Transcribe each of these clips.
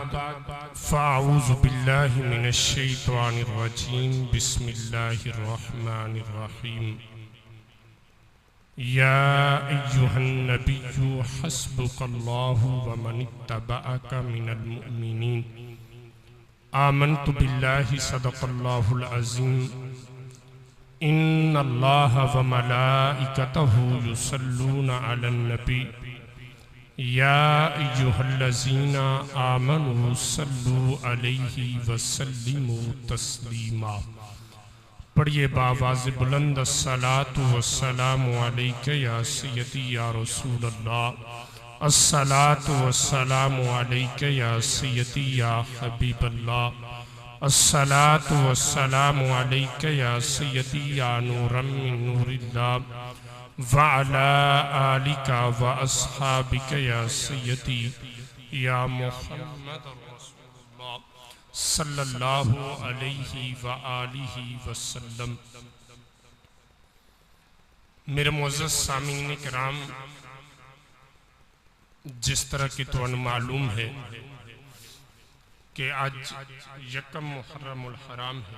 बाद फ़ाऊज़ु बिल्लाहि मिनश्शैतानिर्रजीम बिस्मिल्लाहिर्रहमानिर्रहीम। या अय्युहन नबिय्यु हस्बुकल्लाहु व मनित्तबअका मिनल मुअमिनीन। आमन्तु बिल्लाहि सदक़ल्लाहुल अज़ीम। इन्नल्लाहा व मलाइकतहु युसल्लूना अलन नबी। या अय्युहल्लज़ीना आमनू सल्लू अलैहि वसल्लिमू तस्लीमा। पढ़िए बावाज़ बुलंद अस्सलातु वस्सलामु अलैका या सय्यदी या रसूलल्लाह। अस्सलातु वस्सलामु अलैका या सय्यदी या हबीबल्लाह। अस्सलातु वस्सलामु अलैका या सय्यदी या नूरम मिन नूरिल्लाह व अला आलिका व अस्हाबिका या सय्यदी या मुहम्मद रसूलुल्लाह सल्लल्लाहु अलैहि व आलिहि वसल्लम। मेरे मुअज़्ज़ज़ सामीन किराम, जिस तरह की तो मालूम है कि आज यकम मुहर्रमुल हराम है,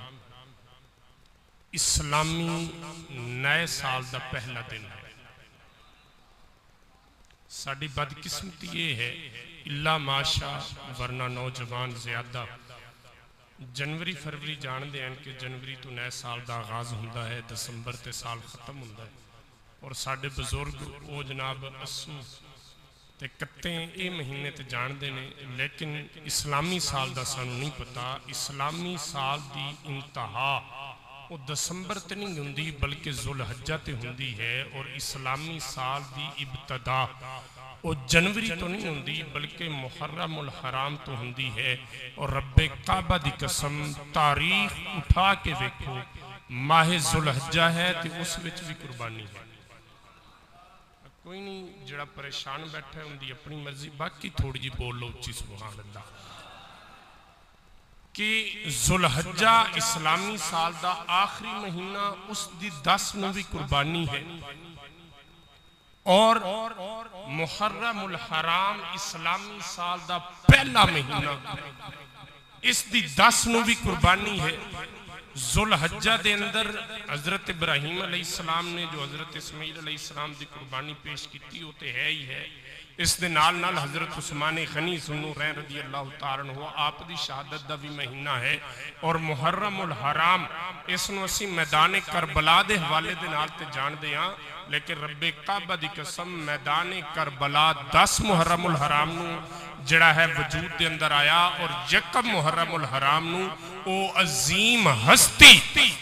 इस्लामी नए साल का पहला दिन है। साड़ी बदकिस्मती ये है, इल्ला माशा वरना नौजवान ज्यादा जनवरी फरवरी जानते हैं कि जनवरी तो नए साल का आगाज होता है, दसंबर ते साल खत्म होता है। और साढ़े बजुर्ग वो जनाब अस्सू ते कत्ते ये महीने ते जानते हैं, लेकिन इस्लामी साल का सानू नहीं पता। इस्लामी साल की इंतहा वो दसंबर ते नहीं होंदी बल्कि जुलहज्जा ते होंदी है, और इस्लामी साल की इब्तदा वो जनवरी तो नहीं होंदी बल्कि मुहर्रमुल हराम तो होंदी है। और रब्बे काबा दी कसम, तारीख उठा के देखो, माह जुलहज्जा है तो उस विच भी कुर्बानी है। कोई नहीं जड़ा परेशान बैठा है उनकी अपनी मर्जी, बाकी थोड़ी जी बोल लो उच्ची सुभान अल्लाह कि जुलहज्जा इस्लामी साल का आखिरी महीना, उसकी 10 नूं भी कुर्बानी है। और मुहर्रमुल हराम इस्लामी साल का पहला महीना, इसकी 10 नूं भी कुर्बानी है। जुलहज्जा दे अंदर हजरत इब्राहीम अलैहिस्सलाम ने जो हजरत इस्माइल अलैहिस्सलाम की कुर्बानी पेश की, वो तो है ही है। इस दे नाल नाल हजरत उस्मान गनी ज़ुन्नूरैन रज़ी अल्लाह तआला अन्हु आप दी शहादत का भी महीना है। और मुहर्रमुल हराम इसनूं असीं मैदान करबला दे हवाले दे नाल ते जानदे हां, लेकिन रब्बे काबा दी कसम मैदान करबला 10 मुहर्रमुल हराम नूं जड़ा है वजूद के अंदर आया। और यकम मुहर्रमुल हराम नूं ओ अजीम हस्ती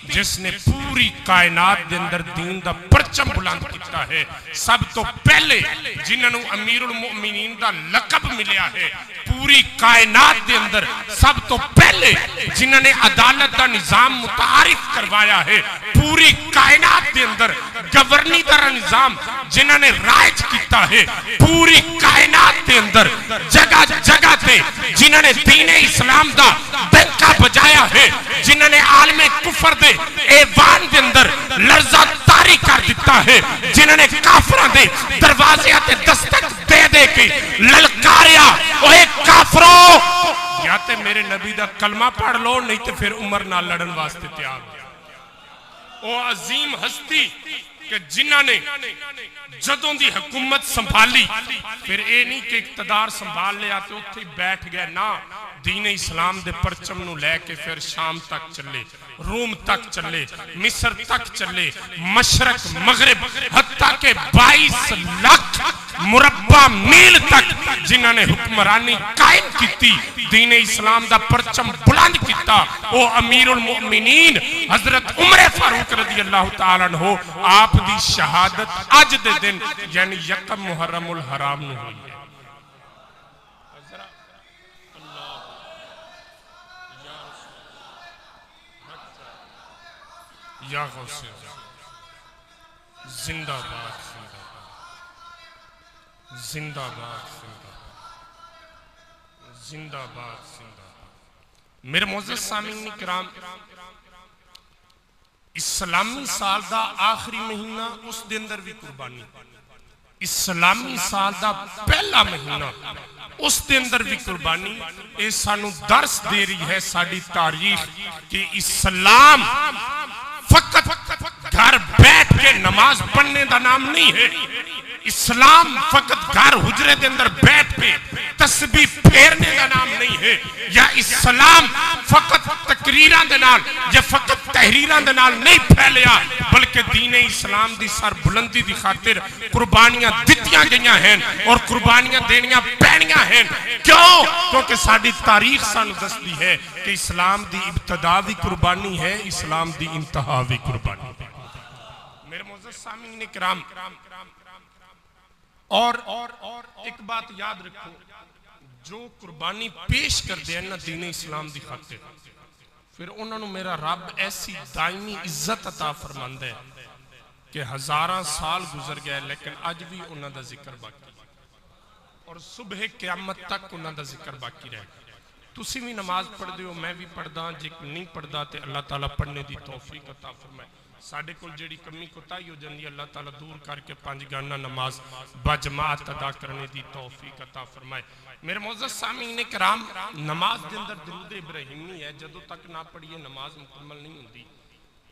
जिसने पूरी कायनात के अंदर दीन का परचम बुलंद किया है, सब तो पहले जिन्होंने अमीरुल मोमिनीन का लकब मिलया है, पूरी कायनात के अंदर सब तो पहले जिन्होंने अदालत का निजाम मुतारिफ करवाया है, पूरी कायनात के अंदर गवर्नी का निजाम जिन्होंने राज किया है, पूरी कायनात के अंदर जगह जगह पे जिन्होंने दीन इस्लाम का डंका बजाया है, जिन्होंने आलमे कुफर दे ऐवान के अंदर लर्जा तारी कर दिता है, जिन्होंने काफरां दे दरवाजे ते दस्तक दे दे के ललकारिया, ओए काफरो या ते मेरे नबी दा कलमा पढ़ लो, नहीं तो फिर उमर नाल लड़न वास्ते तैयार हो। ओ अजीम हस्ती कि जिन्होंने जदों दी हुकूमत संभाली, फिर ये नहीं कि इक्तदार संभाल लिया तो उत्थे बैठ गए ना, दीन इस्लाम दे परचम नूं लैके फिर शाम तक चले, रोम तक चले, मिस्र तक चले, मशरक मगरिब हत्ता के 22 लाख मुरब्बा मील तक जिन्होंने हुक्मरानी कायम की, दीन इस्लाम का परचम बुलंद किया, वो अमीरुल मोमिनीन हजरत उमर फारूक रज़ी अल्लाह तआला अन्हु आप दी शहादत अज दे दिन यानी यकम मुहर्रमुल हराम नूं हुई है। या गौसे जिंदाबाद जिंदाबाद जिंदाबाद जिंदाबाद जिंदाबाद। मेरे मोअज़्ज़ज़ सामीन किराम, इस्लामी साल का आखिरी महीना, उस दे अंदर भी कुर्बानी। इस्लामी साल का पहला महीना उस दे अंदर भी कुर्बानी। ये सानू दर्स दे रही है साडी तारीख कि इस्लाम फकत घर बैठ के नमाज पढ़ने का नाम नहीं है। इस्लाम फकत घर हुजरे के अंदर बैठ के तस्बीह फेरने का नाम नहीं है, या इस्लाम फकत तकरीरां दे नाल या फकत तहरीरां दे नाल नहीं फैलिया, बल्कि दीने इस्लाम दी सर बुलंदी दी खातिर कुर्बानियां दित्तियां गईयां हैं और कुर्बानियां देनियां पैणियां हैं। क्यों? क्योंकि साडी तारीख सानू दसदी है कि इस्लाम दी इब्तदा भी कुर्बानी है, इस्लाम दी इंतहा भी कुर्बानी है। मेरे मोअज़्ज़ज़ सामीन इकराम, और एक बात याद रखो, जो कुर्बानी पेश करते हैं ना दीने इस्लाम की खातिर, फिर उन्होंने मेरा रब ऐसी दायमी इज्जत अता फरमांदा है कि हज़ारां साल गुजर गए लेकिन अज भी उन्हों का जिक्र बाकी, और सुबह क़यामत तक उन्हों का जिक्र बाकी रह गया। तुसी भी नमाज पढ़ते हो, मैं भी पढ़दा, जे नहीं पढ़ता तो अल्लाह ताला पढ़ने की तौफीक अता फरमाए। साडे कोल जिहड़ी कमी कोताही हो जाती है, अल्लाह ताला दूर करके पंज गाना नमाज बजमात अदा करने की तौफीक अता फरमाए। मेरे मोअज़्ज़ज़ सामीन इकराम, नमाज के अंदर दरूद इब्राहिमी है, जदों तक ना पढ़िए नमाज मुकम्मल नहीं होती।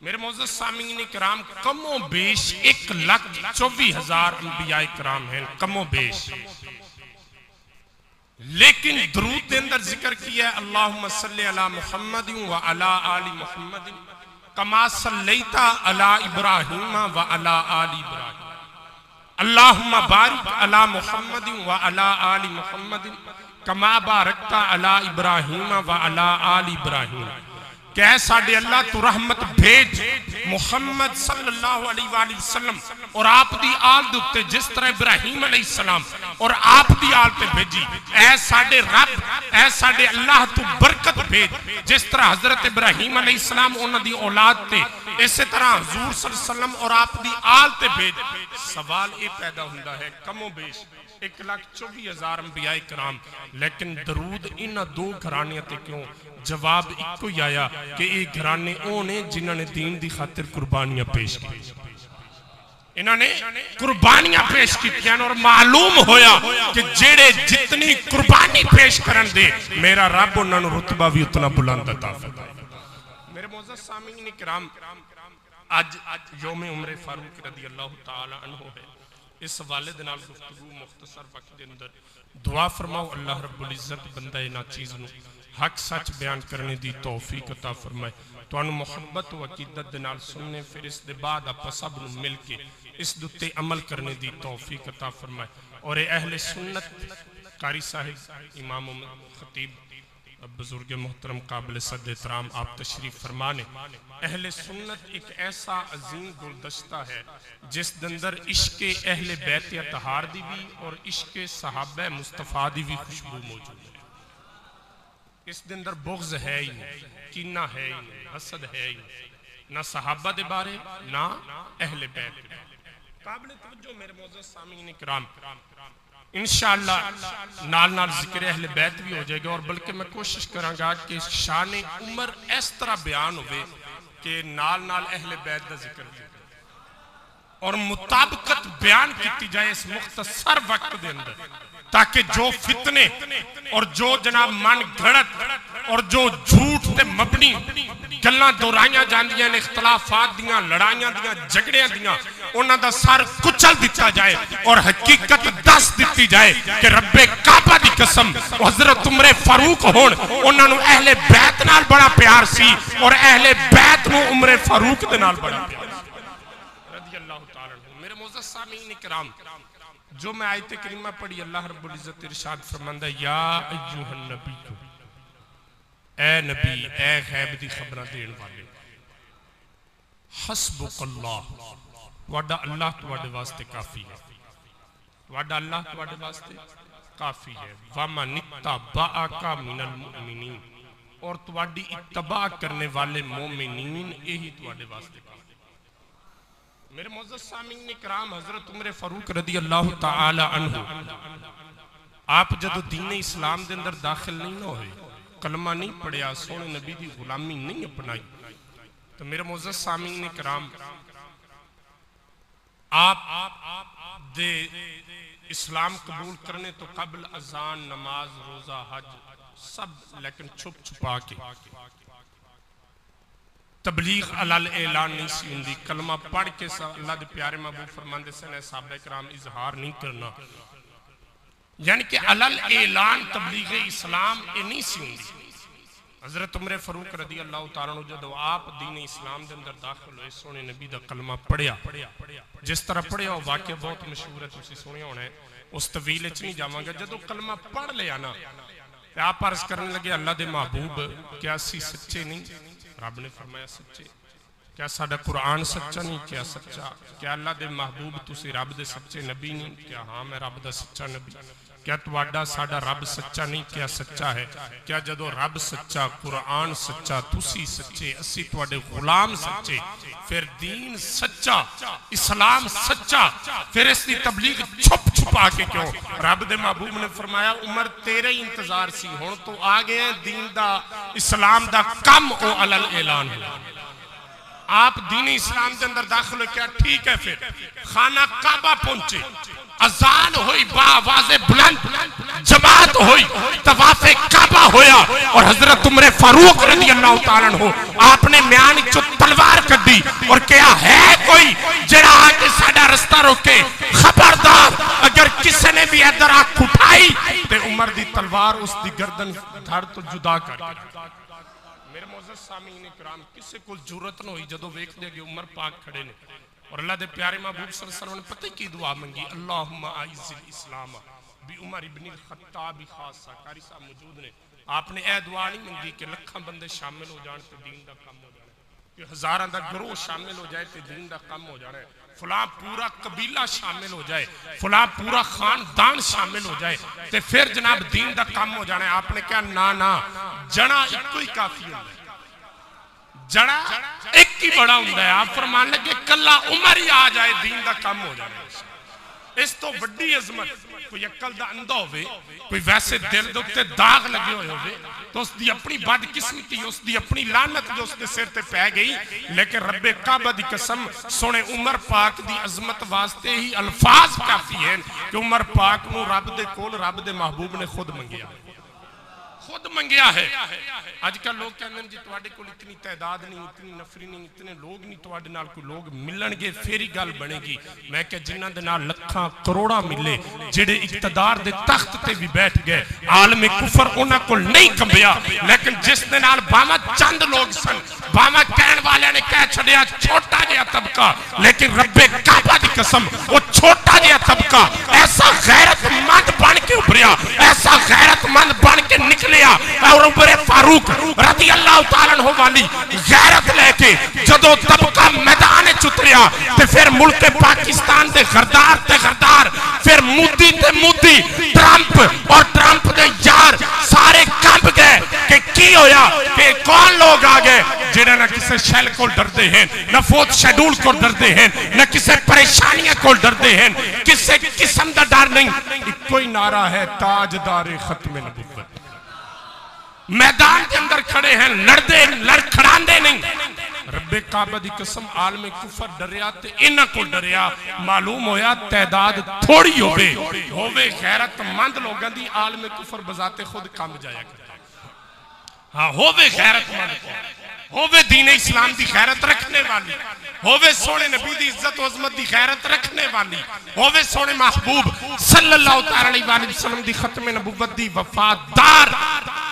मेरे मोअज़्ज़ज़ सामीन इकराम, कमो बेश 1,24,000 अंबिया इकराम हैं, कमो बेश, लेकिन दरूद के अंदर जिक्र किया है अल्लाहुम्मा सल्ली अला मुहम्मद व अला आलि मुहम्मद कमा सल्लैता अला इब्राहीम व अला आलि इब्राहीम, अल्लाहुम्मा बारिक अला मुहम्मद व अला आलि मुहम्मद कमा बारकता अला इब्राहीम व अला आलि इब्राहीम। कह साडे अल्लाह तू रहमत भेज मुहम्मद सल्लल्लाहु अलैहि वसल्लम और आप दी आल दे उत्ते जिस तरह इब्राहीम अलैहिस्सलाम और आप दी आल ते भेजी। ऐ साडे रब, ऐ साडे अल्लाह तू बरकत भेज जिस तरह हजरत इब्राहीम अलैहिस्सलाम उन्हां दी औलाद ते इस तरह हुजूर सल्लल्लाहु अलैहि वसल्लम और आप दी आल ते भेज। सवाल ये पैदा होंदा है, कमो बेश 1,24,000 अंबिया इकराम, लेकिन दरूद इन्हां दो घरानियां ते क्यों? जवाब इको ही आया कि ये घराने ओ ने जिन्होंने दीन दी खातिर कुर्बानियां पेश की। इन्होंने कुर्बानियां पेश की और मालूम होया कि जेड़े जितनी कुर्बानी पेश करन दे मेरा रब उन्होंने रुतबा भी उतना बुलंद अता फरमाए। मेरे मोअज़्ज़ज़ सामीन इकराम, आज यौम उम्र फारूक रज़ी अल्लाह तआला अन्हु है। इस हवाले दे नाल गुफ्तगू मुख्तसर वक्त दे अंदर दुआ फरमाओ अल्लाह रब्बुल इज्जत बंदा इन्हां चीज़ नूं हक सच बयान करने की तौफीक अता फरमाए। तुहानू मुहब्बत व अकीदत दे नाल सुनने, फिर इस दे बाद आप सब नूं मिल के इस दे उत्ते अमल करने की तौफीक अता फरमाए। और अहले सुन्नत कारी साहिब इमाम खतीब बुजुर्ग मोहतरम काबिल सद एहतराम आप तशरीफ फरमाने। अहले सुन्नत एक ऐसा अजीम गुलदस्ता है जिस दे अंदर इश्के अहले बैत अतहार दी भी और इश्के सहाबा मुस्तफा दी भी खुशबू मौजूद है। इस दे अंदर बुग़्ज़ है ही नहीं, कीना है ही नहीं, हसद है ही नहीं, ना सहाबा दे बारे ना अहले बैत दे बारे। काबिल तवज्जो मेरे मोअज़्ज़ज़ सामीन इकराम, इंशाअल्लाह नाल नाल जिक्र अहले बैत भी हो जाएगा, और बल्कि मैं कोशिश करांगा कि शान उमर इस तरह बयान होवे कि नाल नाल अहले बैत का जिक्र भी और मुताबिकत बयान की जाए इस मुख्तसर वक्त के अंदर, ताकि जो फितने और जो जनाब मन घड़त और जो झूठ ते मबनी गल्लां दोहराइयां जांदियां ने, इख्तलाफात दियां, लड़ाइयां दियां, झगड़ियां दियां, उन्हां दा सर कुचल दिता जाए और हकीकत दस दी जाए कि रब्बे काबा दी कसम हजरत उमर फारूक होण, उन्हां नूं अहले बैत नाल बड़ा प्यार सी और अहले बैत नूं उमर फारूक दे नाल बड़ा प्यार रज़ी अल्लाह तआला अन्हु। मेरे मोअज़्ज़ज़ सामीन इकराम, जो मैं आयत करीमा पढ़ी, अल्लाह रब्बुल इज्जत इरशाद फरमांदा या अय्युहन नबी, ए नबी, ए गैब दी खबरां देण वाले, हस्बुकल्लाह, तुहाडा अल्लाह तुहाडे वास्ते काफी है, तुहाडा अल्लाह तुहाडे वास्ते काफी है। वमन इत्तबअका मिनल मुमिनीन, और तुहाडी इत्तबा करने वाले मोमिनीन यही तुहाडे वास्ते काफी। मेरे मोअज़्ज़ज़ सामीन इकराम, हजरत उमर फारूक रज़ी अल्लाह तआला अन्हु आप जदों दीन इस्लाम के अंदर दाखिल नहीं होए, कलमा नहीं पढ़िया, सोने नबी की गुलामी नहीं अपनाई, तो मेरे मोअज़्ज़ज़ सामीन इकराम आप दे इस्लाम कबूल करने तो कबल अजान, नमाज, रोजा, हज सब, लेकिन छुप छुपा के। तबलीग अलल ऐलान नहीं सी हुंदी, कलमा पढ़ के अल्लाह दे प्यारे महबूब फरमांदे सन साहबा किराम इजहार नहीं करना, यानी कि अलल ऐलान तबलीग इस्लाम ये नहीं सी हुंदी। हजरत उमर फारूक रदी अल्लाह तआला अन्हु जदों आप दीन इस्लाम के अंदर दाखिल हुए, सोने नबी का कलमा पढ़िया, जिस तरह पढ़िया वो वाक्य बहुत मशहूर है, तुसीं सुनिया होना है, उस तवील च नहीं जावांगा। जदों कलमा पढ़ लिया ना, आप अर्ज करने लगे अल्लाह दे महबूब क्या असीं सच्चे नहीं? रब ने फरमाया सच्चे। क्या साडा कुरान सच्चा नहीं? क्या सच्चा। क्या अल्लाह दे महबूब तुसीं रब दे सच्चे नबी नहीं? क्या हाँ मैं रब दा सच्चा नबी। क्या तुहाडा साडा रब सच्चा नहीं? क्या सच्चा है। क्या जदों रब सच्चा, कुरान सच्चा, तुसीं सच्चे, असीं तुहाडे गुलाम सच्चे, फिर दीन सच्चा, इस्लाम सच्चा, फिर इसकी तबलीग छुप छुपा के क्यों? रब दे महबूब ने फरमाया उमर तेरे ही इंतजार सी, हुण तो आ गए दीन दा इस्लाम दा कम ओ अलल ऐलान हो। आप दीन इस्लाम के अंदर दाखिल हो, क्या ठीक है। फिर खाना काबा पहुंचे, अजान हुई, बावाज़े बुलंद जमात हुई, तवाफ़े काबा होया, और हजरत उमर फारूक रज़ी अल्लाह तआला अन्हु आपने म्यान चो तलवार कड्डी और कहा है कोई जरा आके साडा रास्ता रोके? खबरदार अगर किसी ने भी इधर आंख उठाई तो उमर दी तलवार उसकी गर्दन धड़ तो जुदा कर। मेरे मोअज़्ज़ज़ सामीन इकराम, किसी को जुरत न हुई जदों वेखदे कि उमर पाक खड़े ने और अल्लाह दे प्यारे महबूब सल्लल्लाहु अलैहि वसल्लम ने पता की दुआ मंगी, अल्लाहुम्मा आइज़िल इस्लाम बि उमर इब्न खत्ताब खासा। कारी साहब मौजूद ने, आपने यह दुआ नहीं मंगी कि लखां बंदे शामिल हो जाए तो दीन का काम हो जाए, कि हज़ारां दा गिरोह शामिल हो जाए तो दीन का काम हो जाना है, फलां पूरा कबीला शामिल हो जाए, फलां पूरा खानदान शामिल हो जाए तो फिर जनाब दीन का काम हो जाना है। आपने कहा ना ना, जना इको ही काफी होता है, जड़ा एक ही बड़ा होता है। आप फरमान लगे कला उमर ही आ जाए दीन का काम हो जाए। इस तो वड्डी अजमत कोई अकल दा अंधा होवे, कोई वैसे दिल दे उत्ते दाग लगे हुए होवे तो उसकी अपनी बदकिस्मती, उसकी अपनी लानत जो उसके सिर ते पै गई। लेकिन रब्बे काबा दी कसम, सोने उमर पाक दी अजमत वास्ते ही अल्फाज काफी हैं कि उमर पाक नूं रब दे कोल रब दे महबूब ने खुद मंगिया, खुद मंगिया है। अजकल लोग कहते हैं जी तुहाडे कोल इतनी तादाद नहीं, इतनी नफरी नहीं, इतने लोग नहीं, तुहाडे नाल कोई लोग मिलणगे फिर ही गल बनेगी। मैं क्या जिन्हां दे नाल लखां करोड़ा मिले, जेड़े इक्तदार दे तख्त ते भी बैठ गए, आलम कुफर उन्हां कोल नहीं कंबिया, लेकिन जिस दे नाल बावा चंद लोग सन, बावा कहण वाले ने कह छड़िया छोटा जिहा तबका, लेकिन रब्बे काबा दी कसम वो छोटा जिहा तबका ऐसा गैरतमंद बन के उभरिया, ऐसा गैरतमंद बन के निकले। और उमर फारूक रज़ी अल्लाह तआला अन्हु वाली गैरत लेके जदों तबका मैदान च उतरिया ते फिर मुल्क पाकिस्तान दे गरदार ते गरदार, फिर मोदी ते मोदी, ट्रंप और ट्रंप दे यार सारे कंब गए कि की होया, कि कौन लोग आ गए जिन्हें न किसी शैल को डरते हैं, न फोर्थ शेड्यूल को डरते हैं, न किसी परेशानियां को डरते हैं, किसी किस्म का डर नहीं। इको ही नारा है ताजदारे खत्म नबुव्वत। मैदान के अंदर खड़े हैं, लड़ते लड़खड़ाते नहीं। रब्बे काबा दी कसम आलम कुफर डरिया ते इन्हां को डरिया, मालूम होया तादाद थोड़ी होवे गैरतमंद लोगों की आलम कुफर बजाते खुद कंब जाया करता। हाँ होवे गैरतमंद, होवे दीन इस्लाम की गैरत रखने वाली, होवे सोने नबी दी इज्जत अजमत की गैरत रखने वाली, होवे सोने महबूब सल्लल्लाहु अलैहि वसल्लम दी खत्म नबुव्वत दी वफादार।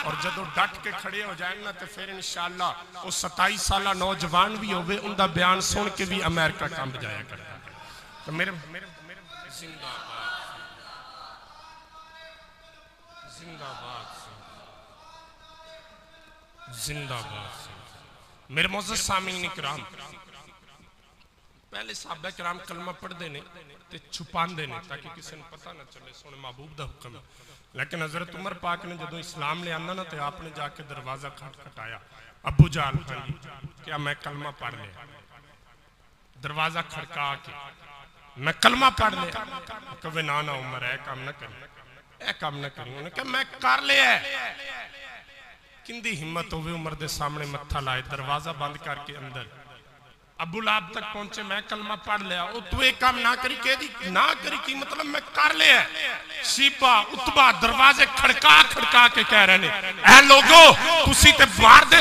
और जदों डट के खड़े हो जाए ना तो फिर इंशाअल्लाह वो 27 साला नौजवान भी होवे, उनका बयान सुन के भी अमेरिका कंब जाया करता। तो मेरे जिंदाबाद जिंदाबाद मेरे मोअज़्ज़ज़ सामीन इकराम, पहले साहबा किराम कलमा पढ़ते ने ते छुपाते ने ताकि किसी ने पता ना चले, सोने महबूब का हुक्म है। लेकिन हजरत उमर पाक ने जदों इस्लाम ले आना ना तो आपने जाके दरवाजा खटखटाया, अबू जाल क्या मैं कलमा पढ़ लिया? दरवाजा खड़का के मैं कलमा पढ़ लिया? कहे ना ना उमर ऐ काम ना करी, ऐ काम ना करी। उन्हें कहा मैं कर लिया। किंदी हिम्मत होवे उमर दे सामने मत्था लाए, दरवाजा बंद करके अंदर अबू लाहब तक पहुंचे, मैं कलमा पढ़ लिया, तू एक काम ना करी, कह दी ना करी की मतलब मैं कर लिया। सीबा उतबा दरवाजे खड़का खड़का के कह रहे ने, ऐ लोगो तुसी ते बाहर दे